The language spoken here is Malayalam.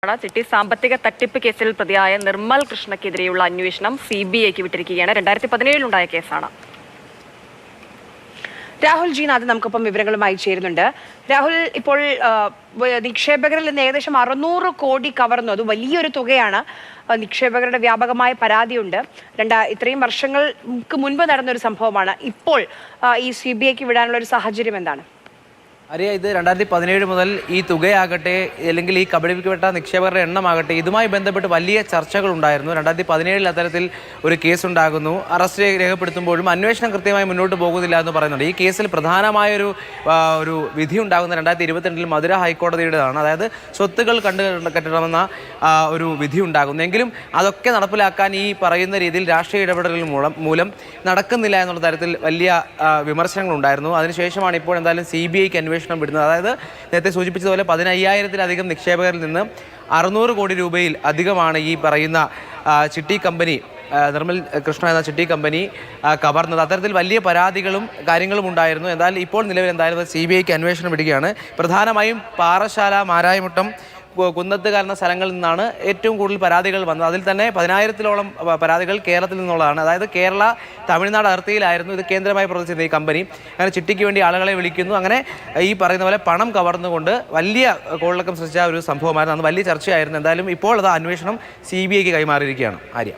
ചിട്ടി സാമ്പത്തിക തട്ടിപ്പ് കേസിൽ പ്രതിയായ നിർമ്മൽ കൃഷ്ണയ്ക്കെതിരെയുള്ള അന്വേഷണം CBIക്ക് വിട്ടിരിക്കുകയാണ്. 2017 കേസാണ്. രാഹുൽ ജി നാഥ് നമുക്കൊപ്പം വിവരങ്ങളുമായി ചേരുന്നുണ്ട്. രാഹുൽ, ഇപ്പോൾ നിക്ഷേപകരിൽ നിന്ന് ഏകദേശം 600 കോടി കവർന്നു. അത് വലിയൊരു തുകയാണ്. നിക്ഷേപകരുടെ വ്യാപകമായ പരാതിയുണ്ട്. ഇത്രയും വർഷങ്ങൾക്ക് മുൻപ് നടന്നൊരു സംഭവമാണ്. ഇപ്പോൾ ഈ CBIക്ക് വിടാനുള്ള ഒരു സാഹചര്യം എന്താണ്? അറിയാം, ഇത് 2017 മുതൽ ഈ തുകയാകട്ടെ അല്ലെങ്കിൽ ഈ കബളിപ്പിക്കപ്പെട്ട നിക്ഷേപകരുടെ എണ്ണമാകട്ടെ ഇതുമായി ബന്ധപ്പെട്ട് വലിയ ചർച്ചകൾ ഉണ്ടായിരുന്നു. 2017 അത്തരത്തിൽ ഒരു കേസുണ്ടാകുന്നു. അറസ്റ്റ് രേഖപ്പെടുത്തുമ്പോഴും അന്വേഷണം കൃത്യമായി മുന്നോട്ട് പോകുന്നില്ല എന്ന് പറയുന്നുണ്ട്. ഈ കേസിൽ പ്രധാനമായൊരു വിധി ഉണ്ടാകുന്ന 2022 മധുര ഹൈക്കോടതിയുടേതാണ്. അതായത് സ്വത്തുകൾ കെട്ടണമെന്ന ഒരു വിധി ഉണ്ടാകുന്നു. എങ്കിലും അതൊക്കെ നടപ്പിലാക്കാൻ ഈ പറയുന്ന രീതിയിൽ രാഷ്ട്രീയ ഇടപെടലുകൾ മൂലം നടക്കുന്നില്ല എന്നുള്ള തരത്തിൽ വലിയ വിമർശനങ്ങളുണ്ടായിരുന്നു. അതിനുശേഷമാണ് ഇപ്പോൾ എന്തായാലും CBIക്ക് അന്വേഷണം വിടുന്നത്. അതായത് നേരത്തെ സൂചിപ്പിച്ചതുപോലെ 15,000-ലധികം നിക്ഷേപകരിൽ നിന്ന് 600 കോടി രൂപയിൽ അധികമാണ് ഈ പറയുന്ന ചിട്ടി കമ്പനി, നിർമ്മൽ കൃഷ്ണ എന്ന ചിട്ടി കമ്പനി കവർന്നത്. അത്തരത്തിൽ വലിയ പരാതികളും കാര്യങ്ങളും ഉണ്ടായിരുന്നു. എന്നാൽ ഇപ്പോൾ നിലവിൽ എന്തായാലും CBIക്ക് അന്വേഷണം വിടുകയാണ്. പ്രധാനമായും പാറശാല, മാരായമുട്ടം, കുന്നത്തുകാൽ എന്ന സ്ഥലങ്ങളിൽ നിന്നാണ് ഏറ്റവും കൂടുതൽ പരാതികൾ വന്നത്. അതിൽ തന്നെ 10,000-ഓളം പരാതികൾ കേരളത്തിൽ നിന്നുള്ളതാണ്. അതായത് കേരള തമിഴ്നാട് അതിർത്തിയിലായിരുന്നു ഇത് കേന്ദ്രമായി പ്രവർത്തിച്ചിരുന്നത് ഈ കമ്പനി. അങ്ങനെ ചിട്ടിക്ക് വേണ്ടി ആളുകളെ വിളിക്കുന്നു. അങ്ങനെ ഈ പറയുന്ന പോലെ പണം കവർന്നുകൊണ്ട് വലിയ കോളിളക്കം സൃഷ്ടിച്ച ഒരു സംഭവമായിരുന്നു. അന്ന് വലിയ ചർച്ചയായിരുന്നു. എന്തായാലും ഇപ്പോൾ അത് അന്വേഷണം CBIക്ക് കൈമാറിയിരിക്കുകയാണ്. ആര്യ.